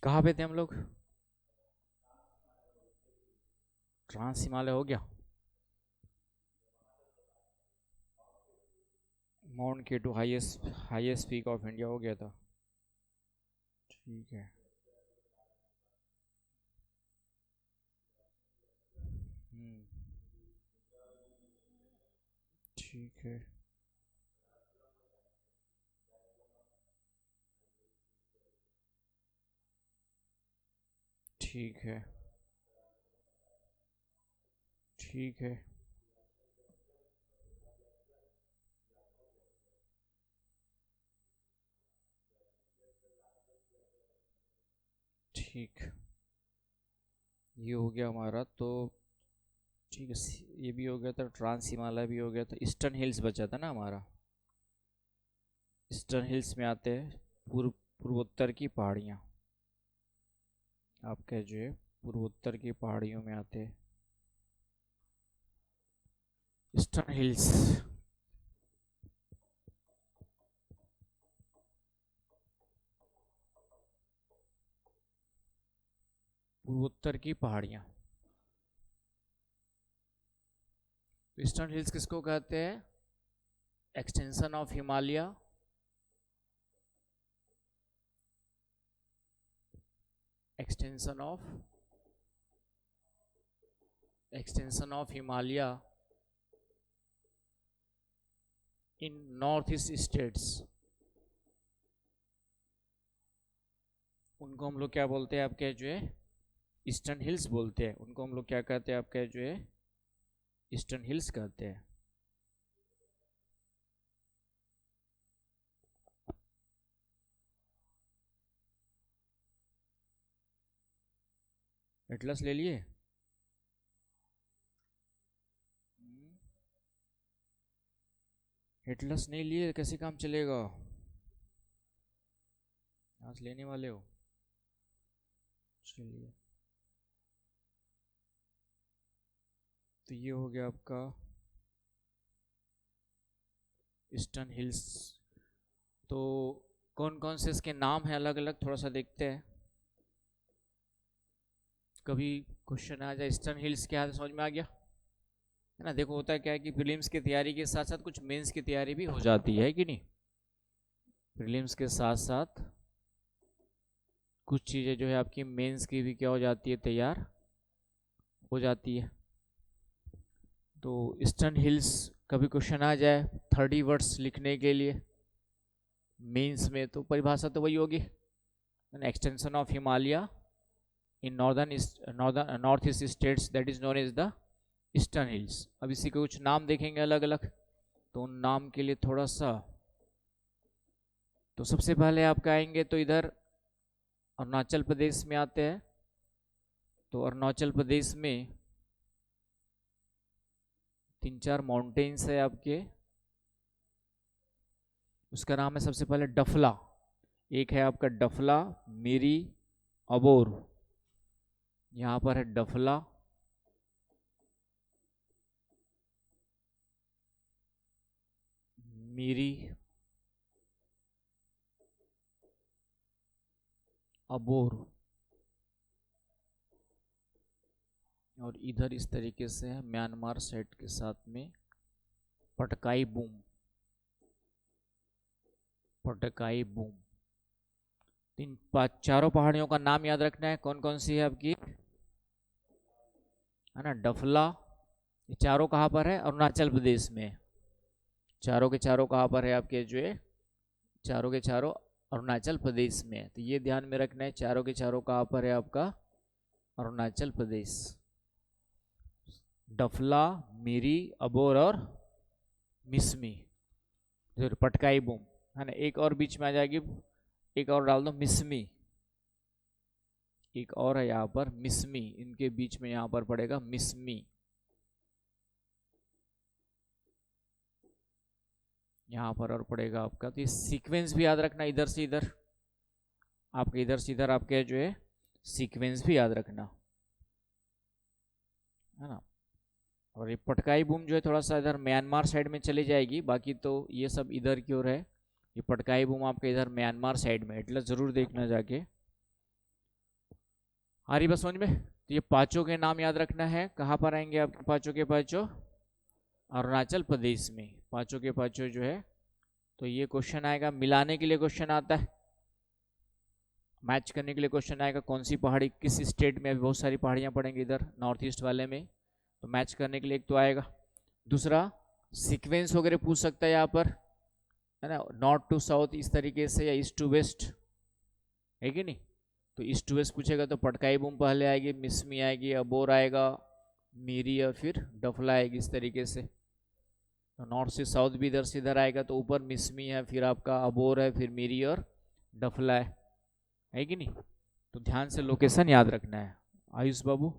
कहाँ पे थे हम लोग? ट्रांस हिमालय हो गया। Mount K two highest highest peak of India हो गया था। ठीक है। हम्म। ठीक है। ठीक है। ठीक है। ठीक। ये हो गया हमारा तो। ठीक है, ये भी हो गया था, ट्रांस हिमालय भी हो गया था, ईस्टर्न हिल्स बचा था ना हमारा। ईस्टर्न हिल्स में आते हैं पूर्वोत्तर की पहाड़ियाँ। आपके जो है पूर्वोत्तर की पहाड़ियों में आते हैं ईस्टर्न हिल्स। पूर्वोत्तर की पहाड़ियाँ। ईस्टर्न हिल्स किसको कहते हैं? Extension of Himalaya. Extension of Himalaya in north east states. उनको हम लोग क्या बोलते हैं आपके जो है? ईस्टर्न हिल्स बोलते हैं उनको। हम लोग क्या कहते हैं आपके जो है? ईस्टर्न हिल्स कहते हैं। एटलस ले लिए? एटलस नहीं लिए कैसे काम चलेगा? आज लेने वाले हो? चलिए। तो ये हो गया आपका ईस्टर्न हिल्स। तो कौन कौन से इसके नाम हैं अलग अलग, थोड़ा सा देखते हैं। कभी क्वेश्चन आ जाए ईस्टर्न हिल्स क्या है, समझ में आ गया है ना। देखो होता है क्या है कि प्रीलिम्स की तैयारी के साथ साथ कुछ मेंस की तैयारी भी हो जाती है कि नहीं। प्रीलिम्स के साथ साथ कुछ चीज़ें जो है आपकी मेंस की भी क्या हो जाती है, तैयार हो जाती है। तो ईस्टर्न हिल्स कभी क्वेश्चन आ जाए 30 वर्ड्स लिखने के लिए मेंस में, तो परिभाषा तो वही होगी, extension of Himalaya in north east states that is known as the eastern hills. अब इसी के कुछ नाम देखेंगे अलग अलग, तो उन नाम के लिए थोड़ा सा। तो सबसे पहले आपका आएंगे तो इधर अरुणाचल प्रदेश में आते हैं। तो अरुणाचल प्रदेश में 3-4 माउंटेन्स है आपके। उसका नाम है सबसे पहले डफला। एक है आपका डफला, मिरी, अबोर। यहाँ पर है डफला, मिरी, अबोर। और इधर इस तरीके से है म्यांमार साइड के साथ में पटकाई बूम। पटकाई बूम। इन चारों पहाड़ियों का नाम याद रखना है, कौन कौन सी है आपकी, है ना। डफला, ये चारों कहाँ पर है? अरुणाचल प्रदेश में। चारों के चारों कहाँ पर है आपके जो है? चारों के चारों अरुणाचल प्रदेश में। तो ये ध्यान में रखना है, चारों के चारों कहाँ पर है आपका? अरुणाचल प्रदेश। डफला, मिरी, अबोर और मिसमी, जो पटकाई बूम, है ना। एक और बीच में आ जाएगी, एक और डाल दो मिसमी। एक और है यहाँ पर मिसमी, इनके बीच में यहाँ पर पड़ेगा मिसमी। यहाँ पर और पड़ेगा आपका। तो ये सीक्वेंस भी याद रखना, इधर से इधर आपके, इधर से इधर आपके जो है सीक्वेंस भी याद रखना, है ना। और ये पटकाई बूम जो है थोड़ा सा इधर म्यांमार साइड में चली जाएगी, बाकी तो ये सब इधर की ओर है। ये पटकाई बूम आपके इधर म्यांमार साइड में, एटलस जरूर देखना जाके। आ रही बात समझ में? तो ये पांचों के नाम याद रखना है। कहाँ पर आएंगे आपके पांचों के पांचों? अरुणाचल प्रदेश में पांचों के पांचों जो है। तो ये क्वेश्चन आएगा, मिलाने के लिए क्वेश्चन आता है, मैच करने के लिए क्वेश्चन आएगा, कौन सी पहाड़ी किस स्टेट में, अभी बहुत सारी पहाड़ियाँ पड़ेंगी इधर नॉर्थ ईस्ट वाले में, तो मैच करने के लिए एक तो आएगा। दूसरा सीक्वेंस वगैरह पूछ सकता है यहाँ पर, है ना, नॉर्थ टू साउथ इस तरीके से, या ईस्ट टू वेस्ट, है कि नहीं? तो ईस्ट टू वेस्ट पूछेगा तो पटकाई बूम पहले आएगी, मिसमी आएगी, अबोर आएगा, मीरी, और फिर डफला आएगी, इस तरीके से। तो नॉर्थ से साउथ भी इधर से इधर आएगा, तो ऊपर मिसमी है, फिर आपका अबोर है, फिर मीरी और डफला है कि नहीं? तो ध्यान से लोकेशन याद रखना है। आयुष बाबू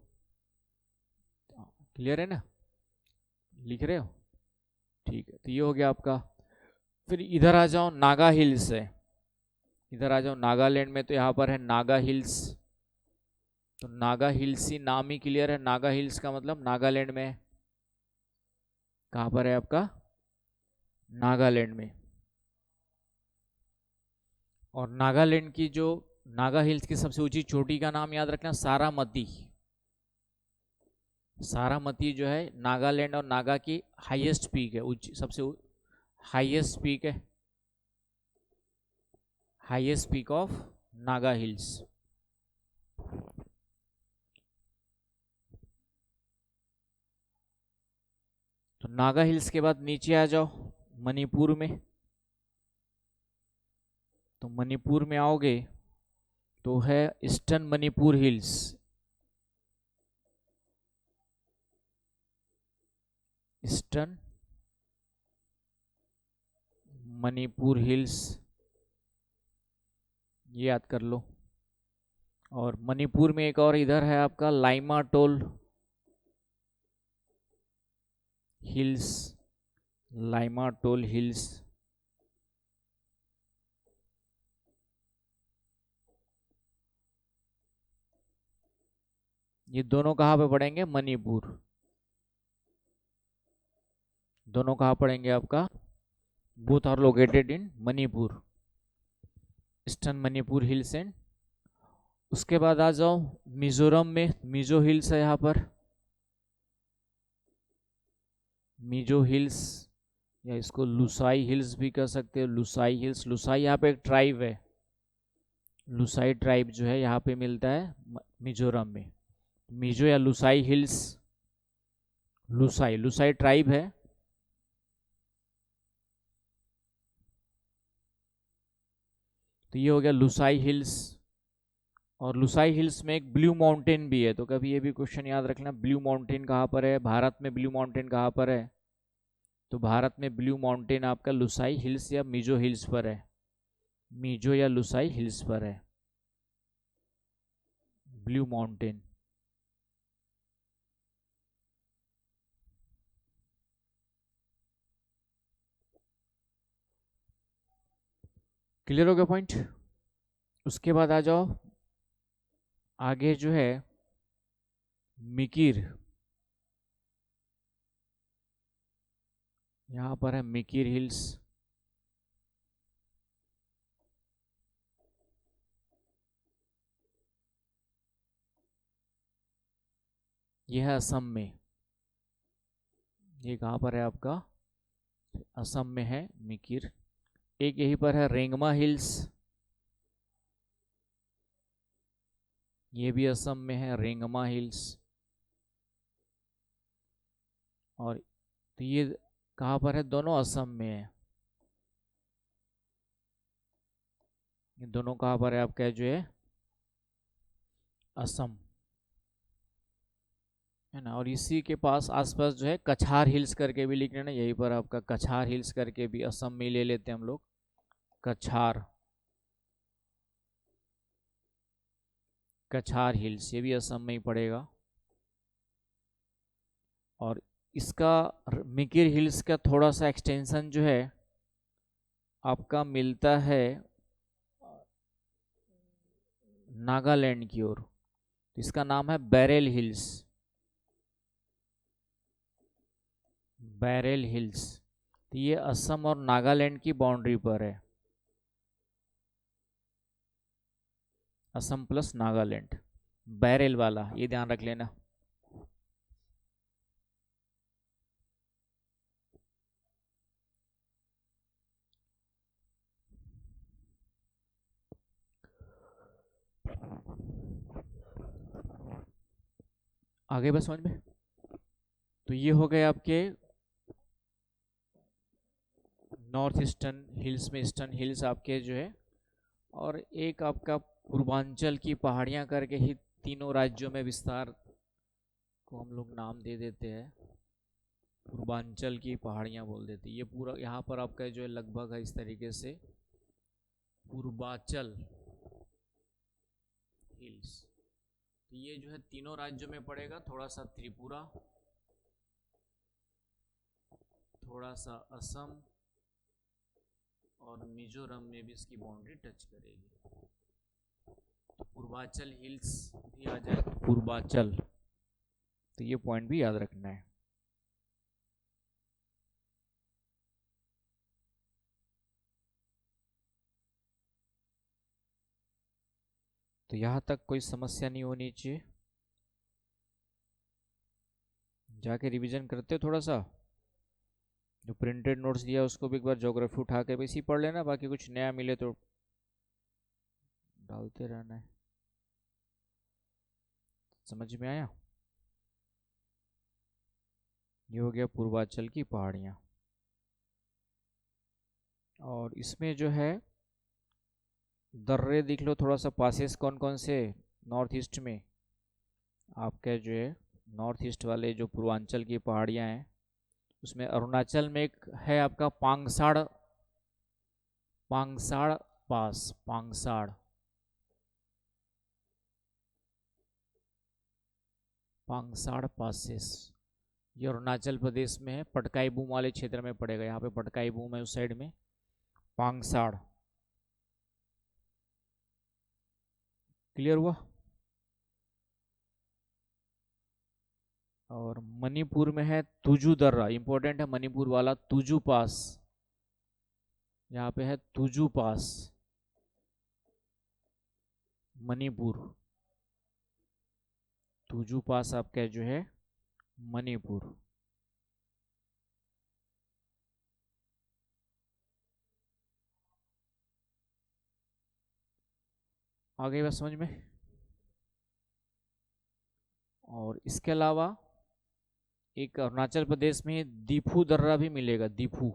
क्लियर है ना? लिख रहे हो? ठीक है, तो ये हो गया आपका। फिर इधर आ जाओ, नागा हिल्स है, इधर आ जाओ नागालैंड में, तो यहाँ पर है नागा हिल्स। तो नागा हिल्स ही नाम ही क्लियर है, नागा हिल्स का मतलब नागालैंड में है। कहाँ पर है आपका? नागालैंड में। और नागालैंड की जो नागा हिल्स की सबसे ऊंची चोटी का नाम याद रखना, सारामती। सारामती जो है नागालैंड और नागा की हाईएस्ट पीक है, ऊंची सबसे हाईएस्ट पीक है, highest peak of Naga hills. तो नागा हिल्स के बाद नीचे आ जाओ मणिपुर में। तो मणिपुर में आओगे तो है eastern Manipur hills, eastern Manipur hills, ये याद कर लो। और मणिपुर में एक और इधर है आपका लाइमा टोल हिल्स, लाइमा टोल हिल्स। ये दोनों कहाँ पे पड़ेंगे? मणिपुर। दोनों कहाँ पड़ेंगे आपका? Both are located in Manipur, eastern Manipur hills and. उसके बाद आ जाओ मिजोरम में, मिजो हिल्स है यहाँ पर, मिजो हिल्स, या इसको लुसाई हिल्स भी कह सकते हो, लुसाई हिल्स। लुसाई यहाँ पे एक ट्राइब है, लुसाई ट्राइब जो है यहाँ पे मिलता है मिजोरम में। मिजो या लुसाई हिल्स, लुसाई, लुसाई ट्राइब है। तो ये हो गया लुसाई हिल्स। और लुसाई हिल्स में एक ब्लू माउंटेन भी है, तो कभी ये भी क्वेश्चन याद रखना, ब्लू माउंटेन कहाँ पर है, भारत में ब्लू माउंटेन कहाँ पर है? तो भारत में ब्लू माउंटेन आपका लुसाई हिल्स या मिजो हिल्स पर है, मिजो या लुसाई हिल्स पर है ब्लू माउंटेन। क्लियर हो गया पॉइंट? उसके बाद आ जाओ आगे जो है मिकिर, यहाँ पर है मिकिर हिल्स, यह है असम में। ये कहाँ पर है आपका? असम में है मिकिर। एक यहीं पर है रेंगमा हिल्स, ये भी असम में है रेंगमा हिल्स। और तो ये कहाँ पर है? दोनों असम में है। ये दोनों कहाँ पर है आपका जो है? असम, है ना। और इसी के पास आसपास जो है कछार हिल्स करके भी लिख लेना, यहीं पर आपका कछार हिल्स करके भी असम में ले लेते हैं हम लोग, कछार, कछार हिल्स, ये भी असम में ही पड़ेगा। और इसका मिकिर हिल्स का थोड़ा सा एक्सटेंशन जो है आपका मिलता है नागालैंड की ओर, तो इसका नाम है बैरेल हिल्स, बैरेल हिल्स। तो ये असम और नागालैंड की बाउंड्री पर है, असम प्लस नागालैंड। बैरल वाला, ये ध्यान रख लेना। आगे बस समझ में। तो ये हो गए आपके नॉर्थ ईस्टर्न हिल्स में, ईस्टर्न हिल्स आपके जो है, और एक आपका पूर्वांचल की पहाड़ियां करके ही तीनों राज्यों में विस्तार को हम लोग नाम दे देते हैं, पूर्वांचल की पहाड़ियां बोल देते हैं। ये पूरा यहाँ पर आपका जो है लगभग है इस तरीके से पूर्वांचल हिल्स। तो ये जो है तीनों राज्यों में पड़ेगा, थोड़ा सा त्रिपुरा, थोड़ा सा असम और मिजोरम में भी इसकी बाउंड्री टच करेगी। तो पूर्वांचल हिल्स भी आ जाएगा, पूर्वांचल। तो ये पॉइंट भी याद रखना है। तो यहाँ तक कोई समस्या नहीं होनी चाहिए। जाके रिवीजन करते हो थोड़ा सा, जो प्रिंटेड नोट्स दिया उसको भी एक बार ज्योग्राफी उठा के वैसे ही पढ़ लेना, बाकी कुछ नया मिले तो डालते रहना है। समझ में आया? ये हो गया पूर्वांचल की पहाड़ियाँ। और इसमें जो है दर्रे देख लो थोड़ा सा, पासेस कौन कौन से नॉर्थ ईस्ट में आपके जो है, नॉर्थ ईस्ट वाले जो पूर्वांचल की पहाड़ियाँ हैं, उसमें अरुणाचल में एक है आपका पांगसाड़, पांगसाड़ पास, पांगसाड़, पांगसाड़ पासेस, ये अरुणाचल प्रदेश में है, पटकाई बूम वाले क्षेत्र में पड़ेगा। यहाँ पे पटकाई बूम है उस साइड में, पांगसाड़। क्लियर हुआ? और मणिपुर में है तुजू दर्रा, इंपॉर्टेंट है मणिपुर वाला, तुजू पास, यहाँ पे है तुजू पास, मणिपुर, तुजू पास आपका जो है मणिपुर। आ गई बात समझ में? और इसके अलावा एक अरुणाचल प्रदेश में दीफू दर्रा भी मिलेगा, दीफू,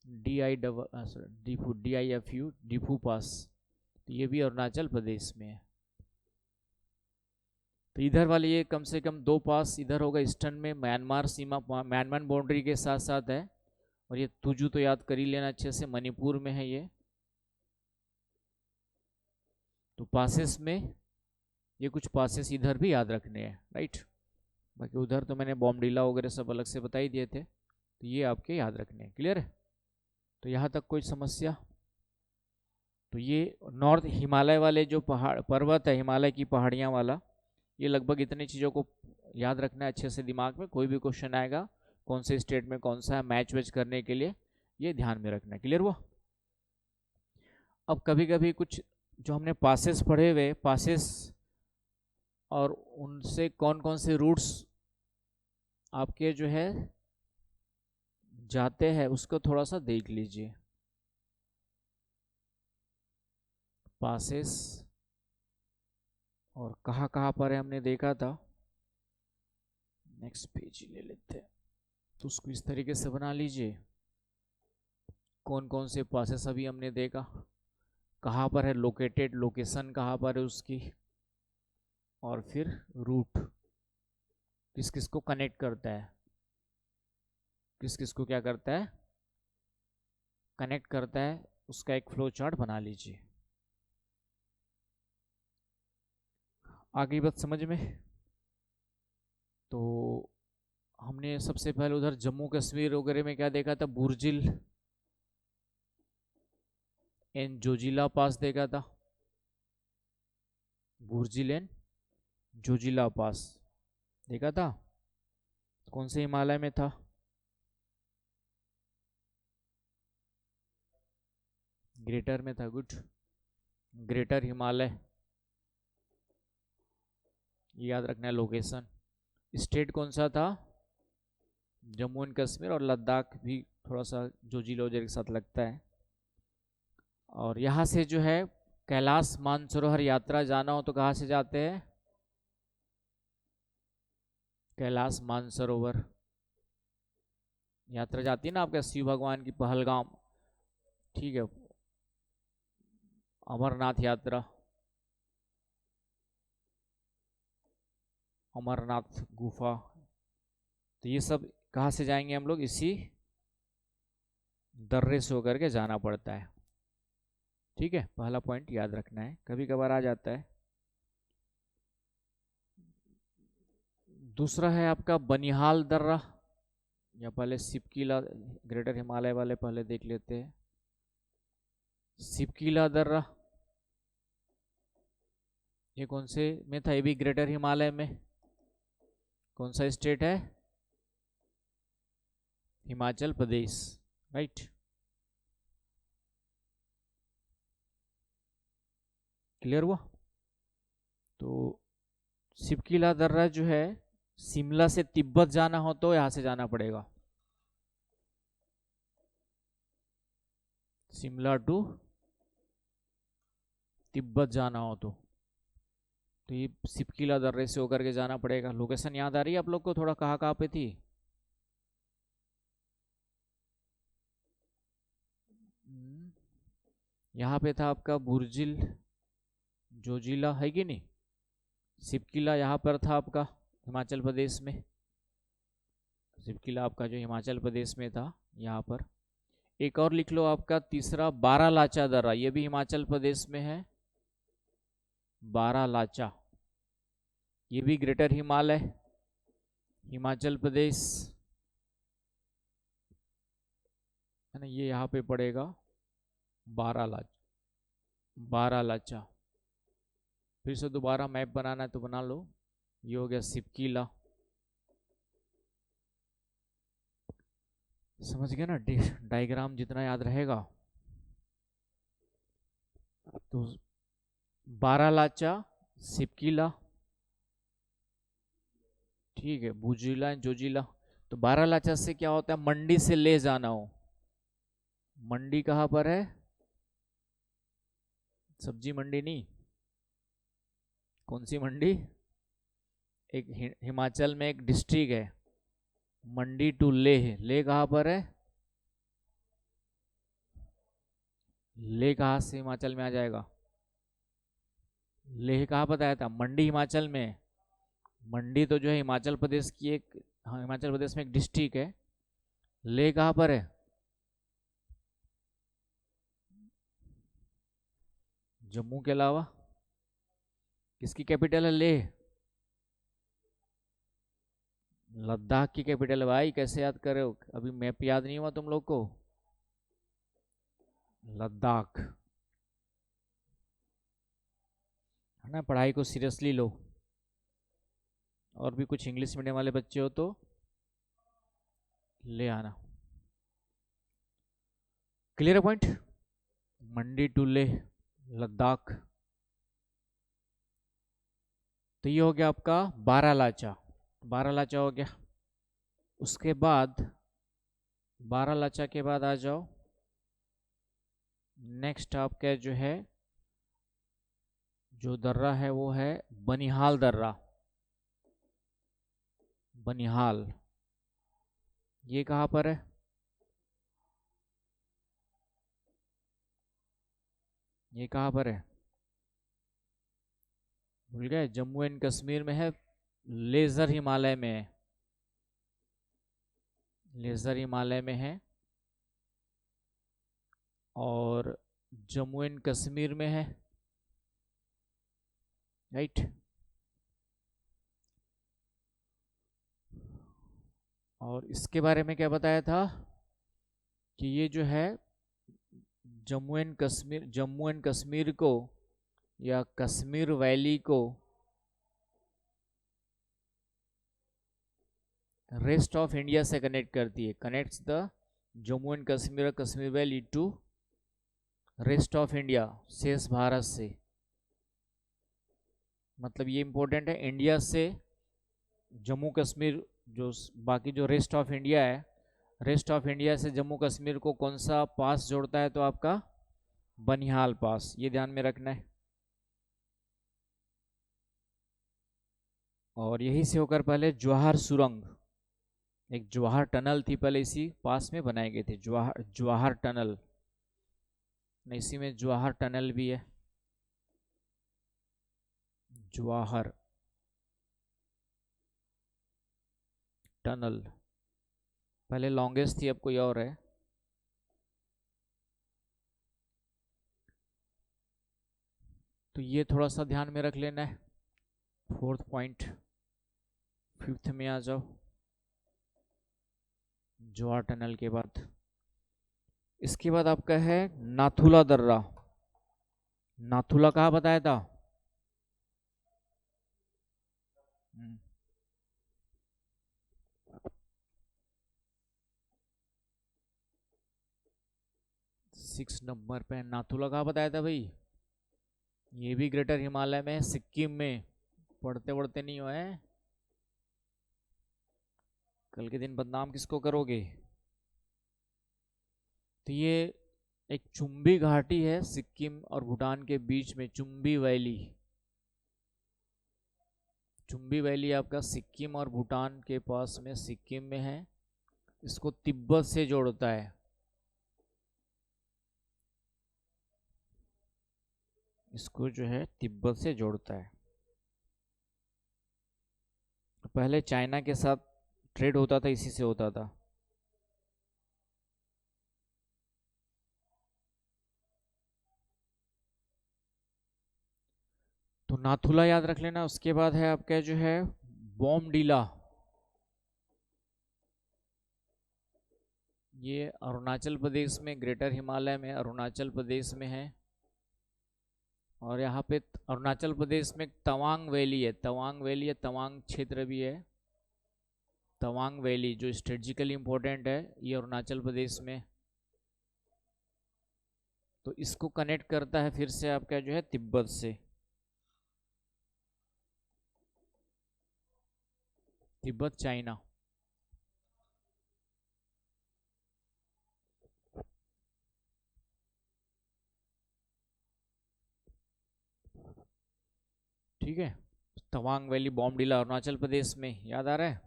दीफू, DIFU, दीफू पास। तो ये भी अरुणाचल प्रदेश में है। तो इधर वाले ये कम से कम दो पास इधर होगा ईस्टर्न में, म्यांमार सीमा, म्यांमार बाउंड्री के साथ साथ है। और ये तुजू तो याद कर ही लेना अच्छे से, मणिपुर में है ये। तो पासेस में ये कुछ पासेस इधर भी याद रखने हैं, राइट। बाकी उधर तो मैंने बॉम्बडीला वगैरह सब अलग से बता ही दिए थे, तो ये आपके याद रखने हैं। क्लियर है? तो यहाँ तक कोई समस्या? तो ये नॉर्थ हिमालय वाले जो पहाड़ पर्वत है, हिमालय की पहाड़ियाँ वाला, ये लगभग इतनी चीज़ों को याद रखना है अच्छे से दिमाग में। कोई भी क्वेश्चन आएगा कौन से स्टेट में कौन सा है, मैच वैच करने के लिए ये ध्यान में रखना है। क्लियर हुआ? अब कभी कभी कुछ जो हमने पासेस पढ़े हुए, पासेस और उनसे कौन कौन से रूट्स आपके जो है जाते हैं उसको थोड़ा सा देख लीजिए। पासेस और कहाँ कहाँ पर है हमने देखा था, नेक्स्ट पेज ले लेते हैं। तो उसको इस तरीके से बना लीजिए, कौन कौन से पासेस अभी हमने देखा, कहाँ पर है लोकेटेड, लोकेशन कहाँ पर है उसकी, और फिर रूट किस किस को कनेक्ट करता है, किस किस को क्या करता है, कनेक्ट करता है, उसका एक फ्लो चार्ट बना लीजिए। आगे बात समझ में? तो हमने सबसे पहले उधर जम्मू कश्मीर वगैरह में क्या देखा था, बुर्जिल एंड जोजिला पास देखा था, बुर्जिल एंड जोजिला पास देखा था। कौन से हिमालय में था? ग्रेटर में था, गुड, ग्रेटर हिमालय। ये याद रखना है लोकेशन। स्टेट कौन सा था? जम्मू एंड कश्मीर, और लद्दाख भी थोड़ा सा जोजिला के साथ लगता है। और यहाँ से जो है कैलाश मानसरोवर यात्रा जाना हो तो कहाँ से जाते हैं? कैलाश मानसरोवर यात्रा जाती है ना आपके शिव भगवान की, पहलगाम, ठीक है, अमरनाथ यात्रा, अमरनाथ गुफा। तो ये सब कहाँ से जाएंगे हम लोग? इसी दर्रे से होकर के जाना पड़ता है। ठीक है, पहला पॉइंट याद रखना है, कभी कभार आ जाता है। दूसरा है आपका बनिहाल दर्रा, या पहले सिपकीला, ग्रेटर हिमालय वाले पहले देख लेते हैं। सिपकीला दर्रा ये कौन से में था? ये भी ग्रेटर हिमालय में। कौन सा स्टेट है? हिमाचल प्रदेश, राइट। क्लियर हुआ? तो सिपकीला दर्रा जो है, शिमला से तिब्बत जाना हो तो यहां से जाना पड़ेगा, शिमला टू तिब्बत जाना हो तो ये सिपकीला दर्रे से होकर के जाना पड़ेगा। लोकेशन याद आ रही है आप लोग को थोड़ा, कहाँ कहाँ पे थी? यहाँ पे था आपका बुर्जिल जोजिला, है कि नहीं? सिपकीला यहाँ पर था आपका हिमाचल प्रदेश में, सिपकीला आपका जो हिमाचल प्रदेश में था यहाँ पर। एक और लिख लो आपका तीसरा, बारालाचा दर्रा, ये भी हिमाचल प्रदेश में है। बारालाचा ये भी ग्रेटर हिमालय, हिमाचल प्रदेश, है ना, ये यहाँ पे पड़ेगा बारालाचा। बारालाचा, फिर से दोबारा मैप बनाना है तो बना लो। ये हो गया सिपकीला, समझ गए ना? डायग्राम जितना याद रहेगा। तो बारालाचा, सिपकीला, ठीक है, बुजिला, जोजिला। तो बारालाचा से क्या होता है? मंडी से ले जाना हो, मंडी कहाँ पर है? सब्जी मंडी नहीं, कौन सी मंडी? एक हिमाचल में एक डिस्ट्रिक्ट है मंडी टू लेह। लेह कहाँ पर है? लेह कहाँ से हिमाचल में आ जाएगा? लेह कहाँ बताया था? मंडी हिमाचल में। मंडी तो जो है हिमाचल प्रदेश की एक, हाँ, हिमाचल प्रदेश में एक डिस्ट्रिक्ट है। लेह कहाँ पर है? जम्मू के अलावा किसकी कैपिटल है लेह? लद्दाख की कैपिटल है भाई, कैसे याद कर रहे हो? अभी मैप याद नहीं हुआ तुम लोग को? लद्दाख, है ना, पढ़ाई को सीरियसली लो। और भी कुछ इंग्लिश मीडियम वाले बच्चे हो तो ले आना। क्लियर है पॉइंट? मंडी टू लेह, लद्दाख। तो ये हो गया आपका बारालाचा, बारालाचा हो गया। उसके बाद बारालाचा के बाद आ जाओ, नेक्स्ट आपका जो है, जो दर्रा है वो है बनिहाल दर्रा। बनिहाल ये कहाँ पर है? ये कहाँ पर है? भूल गए? जम्मू एंड कश्मीर में है, लेजर हिमालय में है, लेजर हिमालय में है, और जम्मू एंड कश्मीर में है, राइट। और इसके बारे में क्या बताया था कि ये जो है जम्मू एंड कश्मीर को, या कश्मीर वैली को रेस्ट ऑफ इंडिया से कनेक्ट करती है, connects the Jammu and Kashmir, Kashmir valley to rest of India, शेष भारत से। मतलब ये इम्पोर्टेंट है, इंडिया से जम्मू कश्मीर, जो बाकी जो रेस्ट ऑफ इंडिया है, रेस्ट ऑफ इंडिया से जम्मू कश्मीर को कौन सा पास जोड़ता है? तो आपका बनिहाल पास, ये ध्यान में रखना है। और यही से होकर पहले जवाहर सुरंग, एक जवाहर टनल थी पहले, इसी पास में बनाई गई थी, जवाहर टनल। इसी में जवाहर टनल भी है, जवाहर टनल पहले लॉन्गेस्ट थी, अब कोई और है। तो ये थोड़ा सा ध्यान में रख लेना है। फोर्थ पॉइंट, फिफ्थ में आ जाओ। जवाहर टनल के बाद इसके बाद आपका है नाथुला दर्रा। नाथुला कहाँ बताया था? 6 नंबर पे नाथुला कहाँ बताया था भाई? ये भी ग्रेटर हिमालय में, सिक्किम में। पढ़ते पढ़ते नहीं हुआ है, कल के दिन बदनाम किसको करोगे? तो ये एक चुंबी घाटी है सिक्किम और भूटान के बीच में, चुंबी वैली। चुंबी वैली आपका सिक्किम और भूटान के पास में, सिक्किम में है। इसको तिब्बत से जोड़ता है, इसको जो है तिब्बत से जोड़ता है। पहले चाइना के साथ ट्रेड होता था, इसी से होता था। तो नाथुला याद रख लेना। उसके बाद है आपका जो है बॉमडीला। ये अरुणाचल प्रदेश में, ग्रेटर हिमालय में अरुणाचल प्रदेश में है। और यहाँ पे अरुणाचल प्रदेश में तवांग वैली है, तवांग वैली है, तवांग क्षेत्र भी है। तवांग वैली जो स्ट्रेटेजिकली इंपॉर्टेंट है, ये अरुणाचल प्रदेश में। तो इसको कनेक्ट करता है फिर से आपका जो है तिब्बत से, तिब्बत चाइना। ठीक है, तवांग वैली बॉमडीला अरुणाचल प्रदेश में, याद आ रहा है?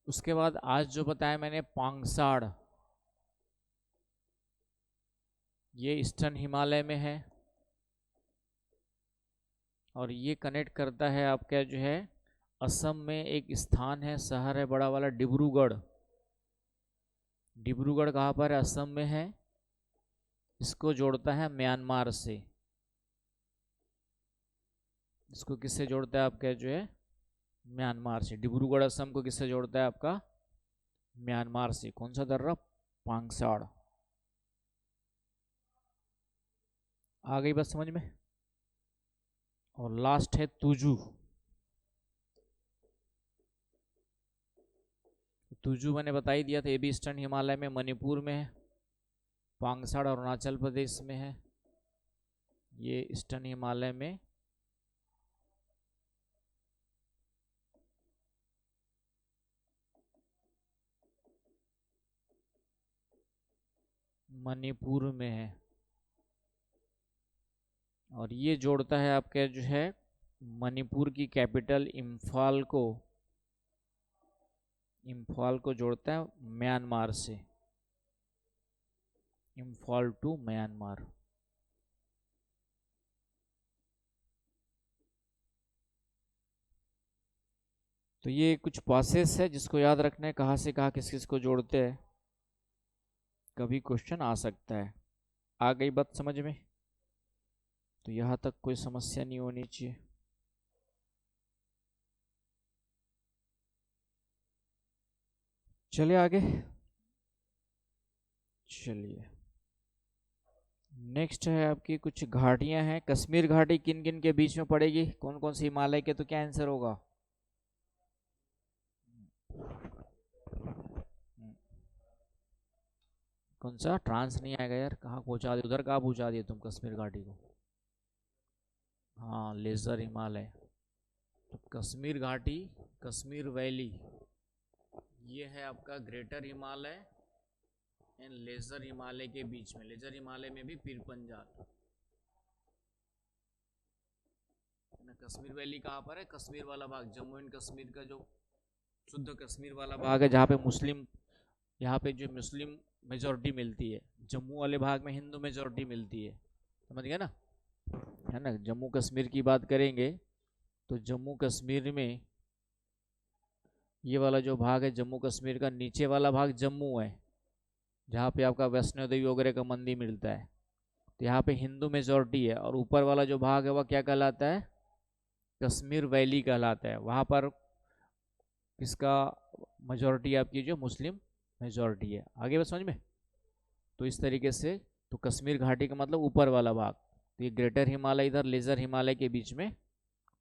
उसके बाद आज जो बताया मैंने पांगसाड़, ये ईस्टर्न हिमालय में है। और ये कनेक्ट करता है आपका जो है असम में एक स्थान है, शहर है बड़ा वाला डिब्रूगढ़। डिब्रूगढ़ कहाँ पर है? असम में है। इसको जोड़ता है म्यांमार से। इसको किससे जोड़ता है आपका जो है? म्यांमार से। डिब्रूगढ़ असम को किससे जोड़ता है आपका? म्यांमार से। कौन सा दर्रा? पांगसाड़। आ गई बात समझ में? और लास्ट है तुजू। तुजू मैंने बता ही दिया था, ये भी ईस्टर्न हिमालय में, मणिपुर में है। पांगसाड़ अरुणाचल प्रदेश में है, ये ईस्टर्न हिमालय में। मणिपुर में है। और ये जोड़ता है आपका जो है मणिपुर की कैपिटल इम्फाल को, इम्फाल को जोड़ता है म्यांमार से, इम्फाल टू म्यांमार। तो ये कुछ पासेस है जिसको याद रखना है, कहाँ से कहाँ किस किस को जोड़ते हैं, कभी क्वेश्चन आ सकता है। आ गई बात समझ में? तो यहाँ तक कोई समस्या नहीं होनी चाहिए। चलिए आगे। चलिए नेक्स्ट है आपकी कुछ घाटियां हैं। कश्मीर घाटी किन किन के बीच में पड़ेगी? कौन कौन सी हिमालय के? तो क्या आंसर होगा? कौन सा? ट्रांस नहीं आएगा यार, कहाँ पहुंचा दिया, उधर कहाँ पहुंचा दिया तुम कश्मीर घाटी को? हाँ लेज़र हिमालय। तो कश्मीर घाटी, कश्मीर वैली, ये है आपका greater Himalaya and laser Himalaya के बीच में। लेज़र हिमालय में भी पीर पंजाल ना। कश्मीर वैली कहाँ पर है? कश्मीर वाला भाग, जम्मू एंड कश्मीर का जो शुद्ध कश्मीर वाला भाग है, जहाँ पे मुस्लिम, यहाँ पे जो मुस्लिम मेजॉरिटी मिलती है। जम्मू वाले भाग में हिंदू मेजॉरिटी मिलती है, समझ गए ना, है ना। जम्मू कश्मीर की बात करेंगे तो जम्मू कश्मीर में ये वाला जो भाग है जम्मू कश्मीर का, नीचे वाला भाग जम्मू है, जहाँ पे आपका वैष्णो देवी वगैरह का मंदिर मिलता है। तो यहाँ पे हिंदू मेजॉरिटी है। और ऊपर वाला जो भाग है वह क्या कहलाता है? कश्मीर वैली कहलाता है। वहाँ पर किसका मेजॉरिटी? आपकी जो मुस्लिम मेजॉरिटी है। आगे बस समझ में। तो इस तरीके से, तो कश्मीर घाटी का मतलब ऊपर वाला भाग। तो ये ग्रेटर हिमालय इधर लेज़र हिमालय के बीच में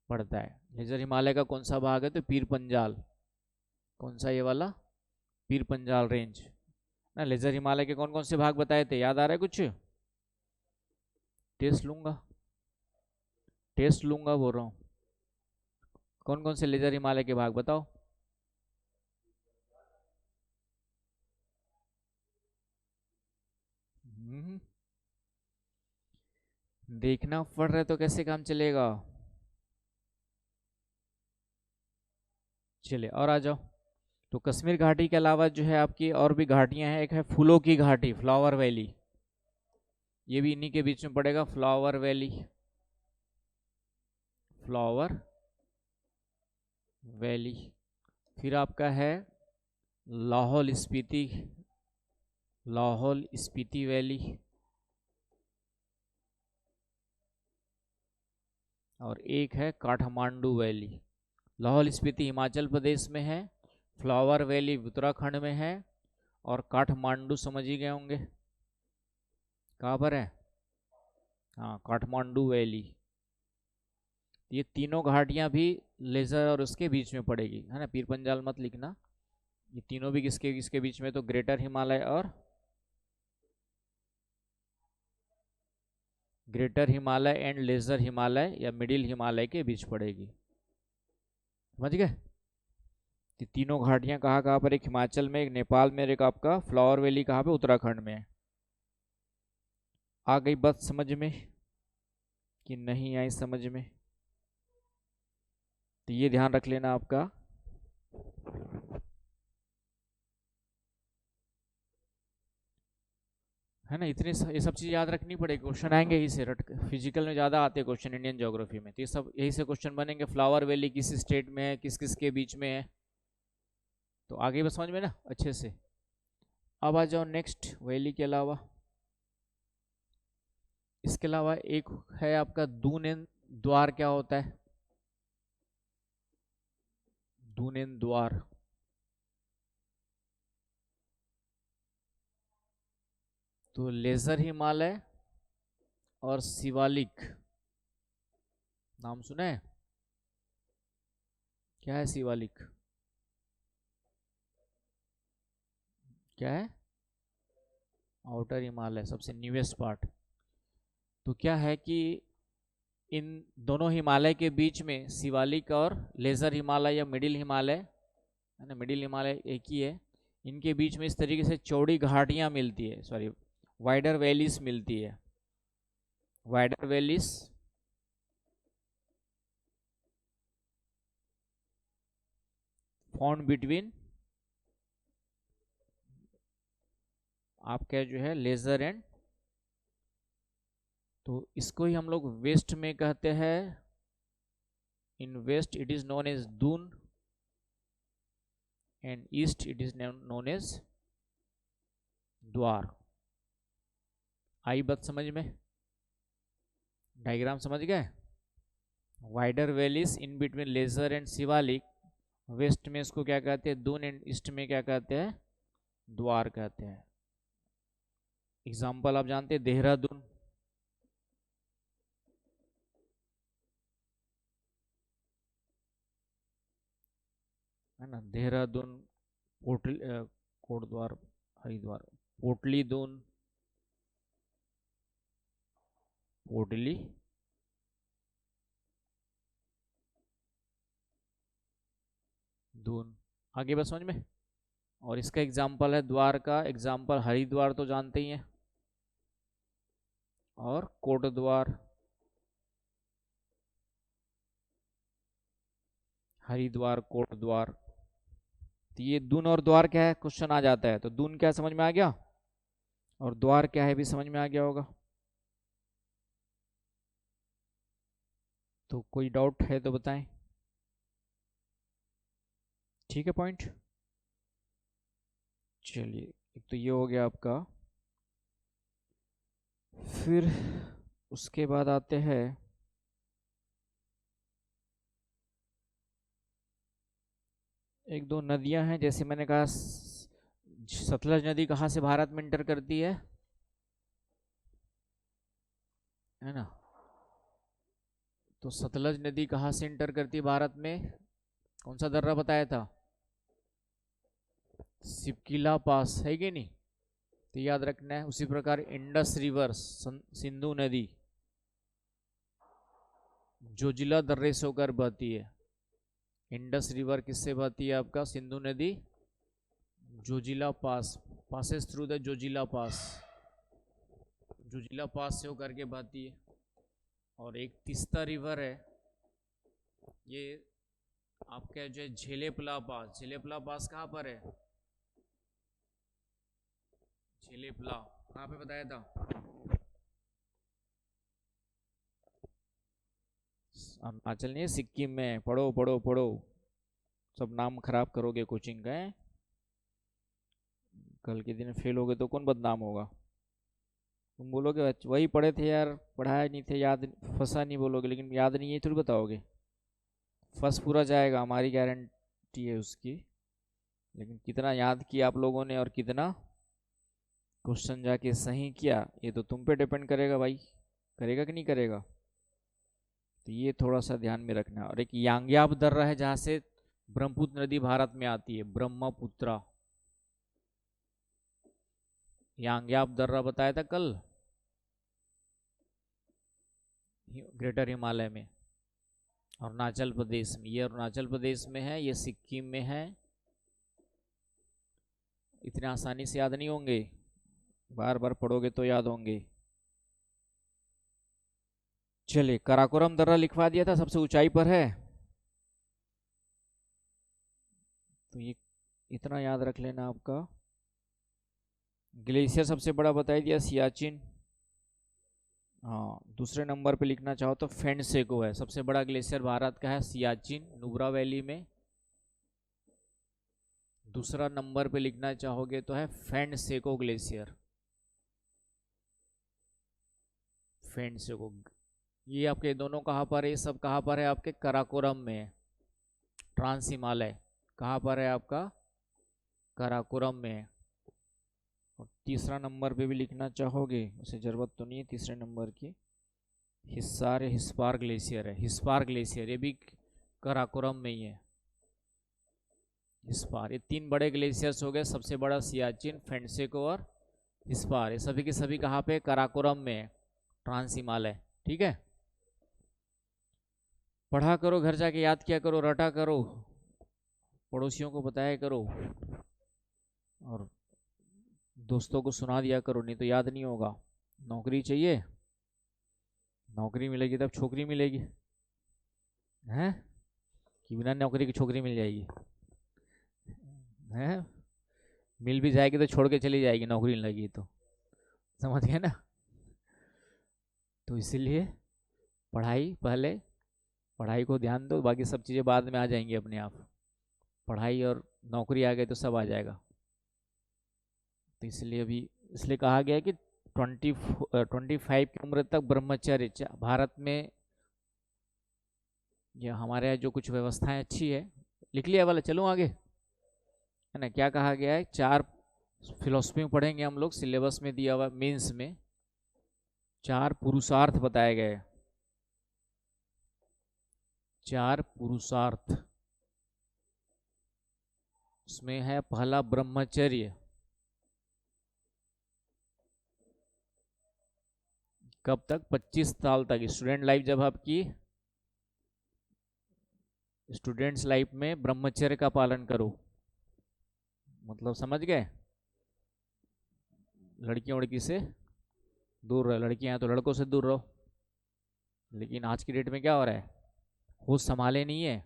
पड़ता है। लेज़र हिमालय का कौन सा भाग है? तो पीर पंजाल। कौन सा? ये वाला पीर पंजाल रेंज ना। लेज़र हिमालय के कौन कौन से भाग बताए थे? याद आ रहा है कुछ? टेस्ट लूंगा, टेस्ट लूंगा बोल रहा हूँ। कौन कौन से लेज़र हिमालय के भाग बताओ? देखना पड़ रहा है तो कैसे काम चलेगा? चलिए और आ जाओ। तो कश्मीर घाटी के अलावा जो है आपकी और भी घाटियां हैं। एक है फूलों की घाटी, फ्लावर वैली, ये भी इन्हीं के बीच में पड़ेगा। Flower valley, flower valley. फिर आपका है लाहौल स्पीति, लाहौल स्पीति वैली। और एक है काठमांडू वैली। लाहौल स्पीति हिमाचल प्रदेश में है, फ्लावर वैली उत्तराखंड में है, और काठमांडू समझ ही गए होंगे कहाँ पर है। हाँ, काठमांडू वैली। ये तीनों घाटियां भी लेज़र और उसके बीच में पड़ेगी, है ना। पीर पंजाल मत लिखना। ये तीनों भी किसके किसके बीच में? तो ग्रेटर हिमालय और greater Himalaya and laser Himalaya या मिडिल हिमालय के बीच पड़ेगी, समझ गए। ये तीनों घाटियां कहाँ कहाँ पर? एक हिमाचल में, एक नेपाल में, एक आपका फ्लावर वैली कहाँ पे? उत्तराखंड में। आ गई बात समझ में कि नहीं आई समझ में? तो ये ध्यान रख लेना आपका। है ना। इतने ये सब चीज़ याद रखनी पड़ेगी, क्वेश्चन आएंगे यही से। रट फिजिकल में ज़्यादा आते हैं क्वेश्चन, इंडियन ज्योग्राफी में। तो ये सब यही से क्वेश्चन बनेंगे। फ्लावर वैली किस स्टेट में है, किस किस के बीच में है। तो आगे बस समझ में ना अच्छे से। अब आ जाओ नेक्स्ट, वैली के अलावा। इसके अलावा एक है आपका दून द्वार। क्या होता है दून द्वार? तो लेज़र हिमालय और शिवालिक, नाम सुना है? क्या है शिवालिक? क्या है? आउटर हिमालय, सबसे न्यूएस्ट पार्ट। तो क्या है कि इन दोनों हिमालय के बीच में शिवालिक और लेज़र हिमालय या मिडिल हिमालय, है ना, मिडिल हिमालय एक ही है। इनके बीच में इस तरीके से चौड़ी घाटियां मिलती है, सॉरी वाइडर वैलीज मिलती है। वाइडर वैलीज फाउंड बिटवीन आपका जो है लेज़र एंड, तो इसको ही हम लोग वेस्ट में कहते हैं। In west it is known as Doon and east it is known as Duar. आई बात समझ में? डायग्राम समझ गए? Wider valleys in between lesser and Shivalik, west में इसको क्या कहते हैं? दून, एंड ईस्ट में क्या कहते हैं? द्वार कहते हैं। एग्जाम्पल आप जानते हैं, देहरादून, है ना, देहरादून, पोटली कोटद्वार, हरिद्वार, पोटली दून, पोटली दून। आगे बस समझ में। और इसका एग्जाम्पल है द्वारका, एग्जाम्पल हरिद्वार तो जानते ही हैं, और कोटद्वार। हरिद्वार, कोटद्वार। तो ये दून और द्वार क्या है क्वेश्चन आ जाता है, तो दून क्या समझ में आ गया, और द्वार क्या है भी समझ में आ गया होगा। तो कोई डाउट है तो बताएं। ठीक है पॉइंट। चलिए, एक तो ये हो गया आपका। फिर उसके बाद आते हैं एक दो नदियां हैं, जैसे मैंने कहा सतलज नदी कहाँ से भारत में इंटर करती है ना। तो सतलज नदी कहाँ से इंटर करती है भारत में, कौन सा दर्रा बताया था, सिपकिला पास है कि नहीं, तो याद रखना है। उसी प्रकार इंडस रिवर, सिंधु नदी जोजिला दर्रे से होकर बहती है। इंडस रिवर किससे बहती है आपका, सिंधु नदी जोजिला पास, पासेस थ्रू द जोजिला पास, जोजिला पास से होकर के बहती है। और एक तीस्ता रिवर है, ये आपका जो है झेलेपला पास, झेलेपला पास कहाँ पर है, झेलेपला कहाँ पे बताया था, अरुणाचल नहीं, सिक्किम में। पढ़ो पढ़ो पढ़ो, सब नाम खराब करोगे कोचिंग का है? कल के दिन फेल हो गए तो कौन बदनाम होगा। तुम बोलोगे वही पढ़े थे यार, पढ़ाए नहीं थे, याद फंसा नहीं बोलोगे, लेकिन याद नहीं है थोड़ी बताओगे। फंस पूरा जाएगा, हमारी गारंटी है उसकी। लेकिन कितना याद किया आप लोगों ने और कितना क्वेश्चन जाके सही किया, ये तो तुम पे डिपेंड करेगा भाई, करेगा कि नहीं करेगा। तो ये थोड़ा सा ध्यान में रखना। और एक यांग्याप दर्रा है जहाँ से ब्रह्मपुत्र नदी भारत में आती है, ब्रह्मपुत्रा। यांग्याप दर्रा बताया था कल, ग्रेटर हिमालय में, अरुणाचल प्रदेश में। ये अरुणाचल प्रदेश में है, ये सिक्किम में है। इतने आसानी से याद नहीं होंगे, बार बार पढ़ोगे तो याद होंगे। चलिए, काराकोरम दर्रा लिखवा दिया था, सबसे ऊंचाई पर है, तो ये इतना याद रख लेना आपका। ग्लेशियर सबसे बड़ा बता दिया, सियाचिन। हाँ, दूसरे नंबर पे लिखना चाहो तो फेंडसेको है, सबसे बड़ा ग्लेशियर भारत का है सियाचिन, नुब्रा वैली में। दूसरा नंबर पे लिखना चाहोगे तो है फेंडसेको ग्लेशियर, फेंडसेको। ये आपके दोनों कहाँ पर है, ये सब कहाँ पर है आपके, काराकोरम में है। ट्रांस हिमालय कहाँ पर है आपका, काराकोरम में है। और तीसरा नंबर पे भी लिखना चाहोगे, उसे जरूरत तो नहीं है तीसरे नंबर की, हिस्सार या हिस्पार ग्लेशियर है, हिस्पार ग्लेशियर, ये भी काराकोरम में ही है। हिस्पार, ये तीन बड़े ग्लेशियर्स हो गए, सबसे बड़ा सियाचिन, फेंडसेको और हिस्पार। ये सभी के सभी कहाँ पे, काराकोरम में है, ट्रांस हिमालय। ठीक है, पढ़ा करो, घर जाके याद किया करो, रटा करो, पड़ोसियों को बताया करो, और दोस्तों को सुना दिया करो, नहीं तो याद नहीं होगा। नौकरी चाहिए, नौकरी मिलेगी तब छोकरी मिलेगी, हैं कि बिना नौकरी की छोकरी मिल जाएगी, हैं मिल भी जाएगी तो छोड़ के चली जाएगी, नौकरी नहीं लगी तो, समझ गए ना। तो इसीलिए पढ़ाई पहले, पढ़ाई को ध्यान दो, बाकी सब चीज़ें बाद में आ जाएंगी अपने आप। पढ़ाई और नौकरी आ गई तो सब आ जाएगा। तो इसलिए अभी, इसलिए कहा गया है कि 25 की उम्र तक ब्रह्मचर्य भारत में, ये हमारे यहाँ जो कुछ व्यवस्थाएं अच्छी है, लिख लिया वाला, चलो आगे, है ना। क्या कहा गया है, 4 फिलोसफी में पढ़ेंगे हम लोग, सिलेबस में दिया हुआ मेंस में 4 पुरुषार्थ बताए गए, 4 पुरुषार्थ। उसमें है पहला ब्रह्मचर्य, कब तक, 25 साल तक, स्टूडेंट लाइफ जब आपकी स्टूडेंट्स लाइफ में ब्रह्मचर्य का पालन करो, मतलब समझ गए, लड़कियों लड़की से दूर रहो, लड़कियां हैं तो लड़कों से दूर रहो। लेकिन आज की डेट में क्या हो रहा है, होश संभाले नहीं है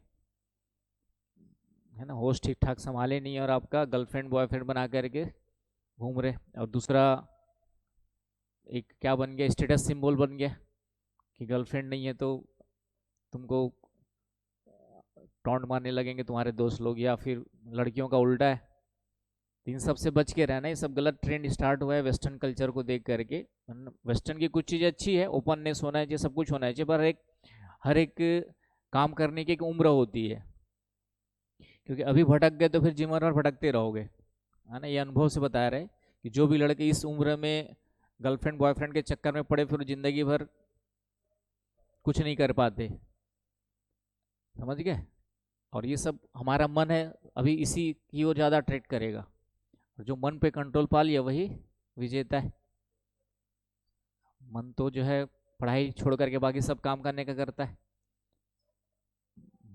ना, होश ठीक ठाक संभाले नहीं है, और आपका गर्लफ्रेंड बॉयफ्रेंड बना करके घूम रहे। और दूसरा एक क्या बन गया, स्टेटस सिंबल बन गया कि गर्लफ्रेंड नहीं है तो तुमको टॉन्ट मारने लगेंगे तुम्हारे दोस्त लोग, या फिर लड़कियों का उल्टा है। इन सब से बच के रहना, ये सब गलत ट्रेंड स्टार्ट हुआ है वेस्टर्न कल्चर को देख करके। वेस्टर्न की कुछ चीज़ें अच्छी है, ओपननेस होना चाहिए, सब कुछ होना चाहिए, पर हर एक काम करने की एक उम्र होती है, क्योंकि अभी भटक गए तो फिर जीवन भर भटकते रहोगे, है ना। ये अनुभव से बता रहे कि जो भी लड़के इस उम्र में गर्लफ्रेंड बॉयफ्रेंड के चक्कर में पड़े, फिर जिंदगी भर कुछ नहीं कर पाते, समझ गए। और ये सब हमारा मन है अभी इसी की ओर ज़्यादा अट्रैक्ट करेगा, और जो मन पे कंट्रोल पा लिया वही विजेता है। मन तो जो है पढ़ाई छोड़ करके बाकी सब काम करने का करता है,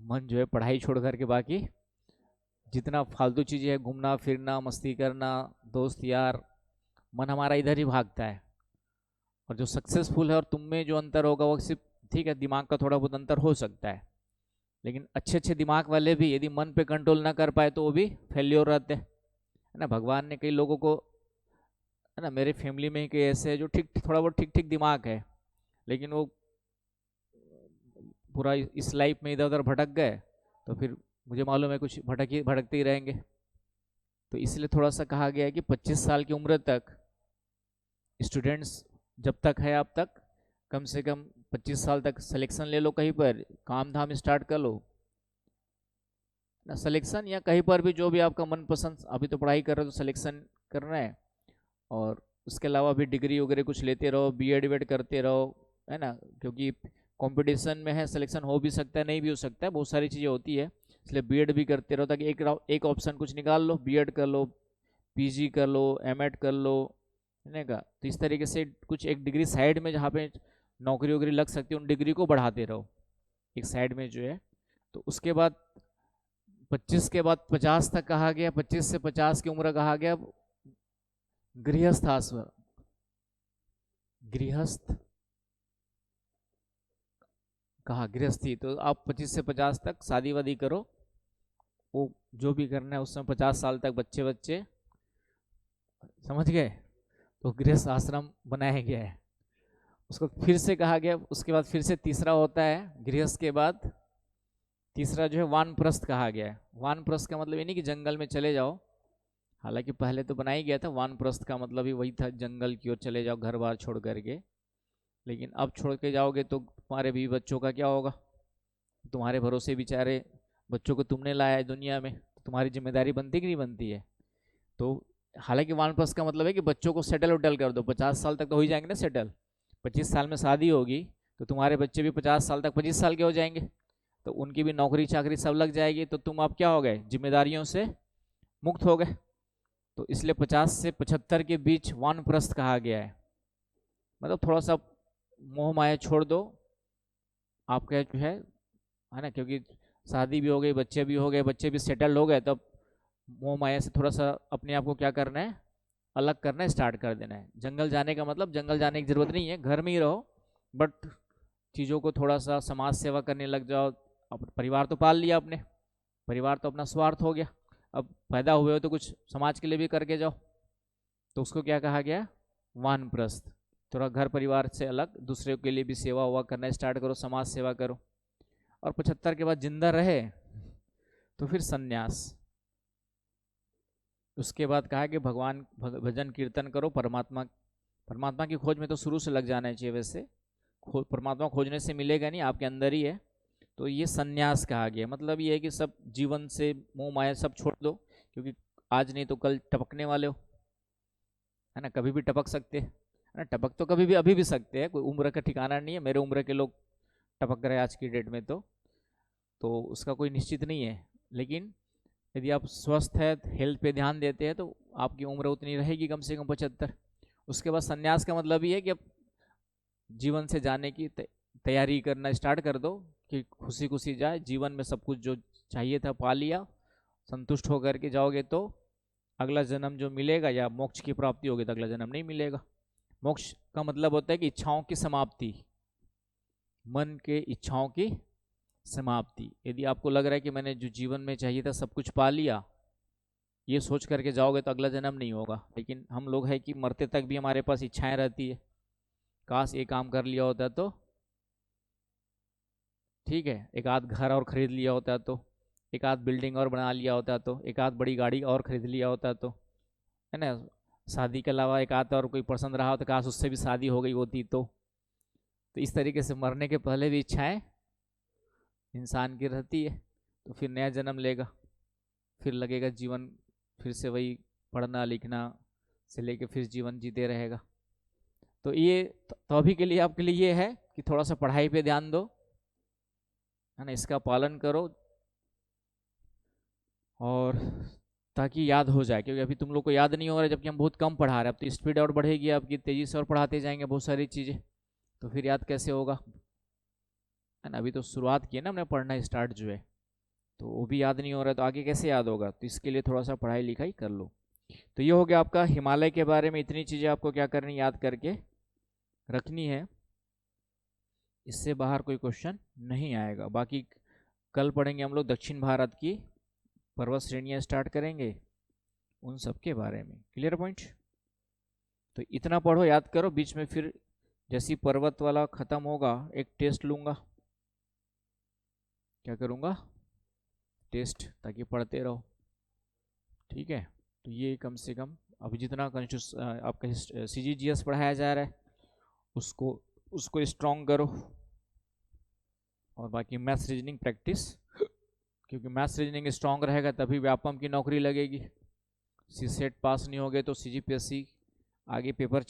मन जो है पढ़ाई छोड़ करके बाकी जितना फालतू चीज़ें है, घूमना फिरना मस्ती करना दोस्त यार, मन हमारा इधर ही भागता है। और जो सक्सेसफुल है और तुम में जो अंतर होगा वो सिर्फ ठीक है, दिमाग का थोड़ा बहुत अंतर हो सकता है, लेकिन अच्छे अच्छे दिमाग वाले भी यदि मन पे कंट्रोल ना कर पाए तो वो भी फेल्योर रहते हैं, है ना। भगवान ने कई लोगों को, है ना, मेरे फैमिली में ही कई ऐसे है जो ठीक थोड़ा बहुत ठीक ठीक दिमाग है, लेकिन वो पूरा इस लाइफ में इधर उधर भटक गए, तो फिर मुझे मालूम है कुछ भटकते ही रहेंगे। तो इसलिए थोड़ा सा कहा गया है कि 25 साल की उम्र तक स्टूडेंट्स जब तक है अब तक कम से कम 25 साल तक सिलेक्शन ले लो, कहीं पर काम धाम स्टार्ट कर लो ना, सिलेक्शन या कहीं पर भी जो भी आपका मनपसंद, अभी तो पढ़ाई कर रहे हो तो सिलेक्शन करना है, और उसके अलावा भी डिग्री वगैरह कुछ लेते रहो, बीएड वीएड करते रहो, है ना, क्योंकि कंपटीशन में है, सिलेक्शन हो भी सकता है नहीं भी हो सकता है, बहुत सारी चीज़ें होती है, इसलिए बीएड भी करते रहो ताकि एक ऑप्शन कुछ निकाल लो, बीएड कर लो, पीजी कर लो, एमएड कर लो, है ना। तो इस तरीके से कुछ एक डिग्री साइड में जहाँ पे नौकरी वगैरह लग सकती है उन डिग्री को बढ़ाते रहो एक साइड में जो है। तो उसके बाद 25 के बाद 50 तक कहा गया, 25 से 50 की उम्र कहा गया गृहस्थ आश्रम, गृहस्थ कहा गृहस्थी, तो आप 25 से 50 तक शादी वादी करो, वो जो भी करना है उसमें 50 साल तक बच्चे बच्चे, समझ गए, तो गृहस्थ आश्रम बनाया गया है। उसको फिर से कहा गया, उसके बाद फिर से तीसरा होता है गृहस्थ के बाद, तीसरा जो है वानप्रस्थ कहा गया है। वानप्रस्थ का मतलब ये नहीं कि जंगल में चले जाओ, हालांकि पहले तो बनाया गया था, वानप्रस्थ का मतलब ही वही था, जंगल की ओर चले जाओ घर बार छोड़ करके, लेकिन अब छोड़ के जाओगे तो तुम्हारे भी बच्चों का क्या होगा, तुम्हारे भरोसे बेचारे बच्चों को तुमने लाया है दुनिया में, तो तुम्हारी जिम्मेदारी बनती कि नहीं बनती है। तो हालांकि वानप्रस्थ का मतलब है कि बच्चों को सेटल उटल कर दो, 50 साल तक तो हो ही जाएंगे ना सेटल, 25 साल में शादी होगी तो तुम्हारे बच्चे भी 50 साल तक 25 साल के हो जाएंगे, तो उनकी भी नौकरी चाकरी सब लग जाएगी, तो तुम अब क्या हो गए, जिम्मेदारियों से मुक्त हो गए। तो इसलिए 50 से 75 के बीच वानप्रस्थ कहा गया है, मतलब थोड़ा सा मोह माया छोड़ दो, आपका जो है ना, क्योंकि शादी भी हो गई, बच्चे भी हो गए, बच्चे भी सेटल हो गए, तब मोह माया से थोड़ा सा अपने आप को क्या करना है, अलग करना है, स्टार्ट कर देना है। जंगल जाने का मतलब जंगल जाने की जरूरत नहीं है, घर में ही रहो, बट चीज़ों को थोड़ा सा समाज सेवा करने लग जाओ। अब परिवार तो पाल लिया आपने, परिवार तो अपना स्वार्थ हो गया, अब पैदा हुए हो तो कुछ समाज के लिए भी करके जाओ, तो उसको क्या कहा गया, वानप्रस्थ। थोड़ा घर परिवार से अलग दूसरे के लिए भी सेवा हुआ करना स्टार्ट करो, समाज सेवा करो। और 75 के बाद जिंदा रहे तो फिर सन्यास। उसके बाद कहा कि भगवान भजन कीर्तन करो, परमात्मा परमात्मा की खोज में तो शुरू से लग जाना चाहिए, वैसे परमात्मा खोजने से मिलेगा नहीं, आपके अंदर ही है। तो ये सन्यास कहा गया, मतलब ये है कि सब जीवन से मोह माया सब छोड़ दो, क्योंकि आज नहीं तो कल टपकने वाले हो, है ना, कभी भी टपक सकते हैं, है ना, टपक तो कभी भी अभी भी सकते हैं, कोई उम्र का ठिकाना नहीं है, मेरे उम्र के लोग टपक रहे आज की डेट में, तो उसका कोई निश्चित नहीं है। लेकिन यदि आप स्वस्थ है, हेल्थ पे ध्यान देते हैं, तो आपकी उम्र उतनी रहेगी, कम से कम 75। उसके बाद सन्यास का मतलब ये है कि अब जीवन से जाने की तैयारी करना स्टार्ट कर दो, कि खुशी खुशी जाए, जीवन में सब कुछ जो चाहिए था पा लिया, संतुष्ट होकर के जाओगे तो अगला जन्म जो मिलेगा या मोक्ष की प्राप्ति होगी तो अगला जन्म नहीं मिलेगा। मोक्ष का मतलब होता है कि इच्छाओं की समाप्ति, मन के इच्छाओं की समाप्ति। यदि आपको लग रहा है कि मैंने जो जीवन में चाहिए था सब कुछ पा लिया, ये सोच करके जाओगे तो अगला जन्म नहीं होगा। लेकिन हम लोग है कि मरते तक भी हमारे पास इच्छाएं रहती है, काश ये काम कर लिया होता तो ठीक है, एक आध घर और खरीद लिया होता तो, एक आध बिल्डिंग और बना लिया होता तो, एक आध बड़ी गाड़ी और खरीद लिया होता तो, है ना, शादी के अलावा एक आध और कोई पसंद रहा हो तो काश उससे भी शादी हो गई होती तो इस तरीके से मरने के पहले भी इच्छाएं इंसान की रहती है। तो फिर नया जन्म लेगा, फिर लगेगा जीवन फिर से वही पढ़ना लिखना से लेके फिर जीवन जीते रहेगा। तो ये तो अभी के लिए आपके लिए ये है कि थोड़ा सा पढ़ाई पे ध्यान दो, है ना, इसका पालन करो और ताकि याद हो जाए, क्योंकि अभी तुम लोग को याद नहीं हो रहा है, जबकि हम बहुत कम पढ़ा रहे हैं। अब तो स्पीड और बढ़ेगी आपकी, तेजी से और पढ़ाते जाएंगे बहुत सारी चीज़ें, तो फिर याद कैसे होगा, है ना। अभी तो शुरुआत की है ना हमने पढ़ना स्टार्ट जो है, तो वो भी याद नहीं हो रहा है तो आगे कैसे याद होगा। तो इसके लिए थोड़ा सा पढ़ाई लिखाई कर लो। तो ये हो गया आपका हिमालय के बारे में, इतनी चीज़ें आपको क्या करनी, याद करके रखनी है। इससे बाहर कोई क्वेश्चन नहीं आएगा। बाकी कल पढ़ेंगे हम लोग दक्षिण भारत की पर्वत श्रेणियाँ स्टार्ट करेंगे, उन सब के बारे में। Clear point. तो इतना पढ़ो, याद करो, बीच में फिर जैसी पर्वत वाला खत्म होगा एक टेस्ट लूँगा। क्या करूँगा, टेस्ट, ताकि पढ़ते रहो, ठीक है। तो ये कम से कम अभी जितना आपका CGGS पढ़ाया जा रहा है उसको स्ट्रॉन्ग करो, और बाकी मैथ्स रीजनिंग प्रैक्टिस, क्योंकि मैथ्स रीजनिंग स्ट्रॉन्ग रहेगा तभी व्यापम की नौकरी लगेगी। CSET पास नहीं होगे तो CGPSC आगे पेपर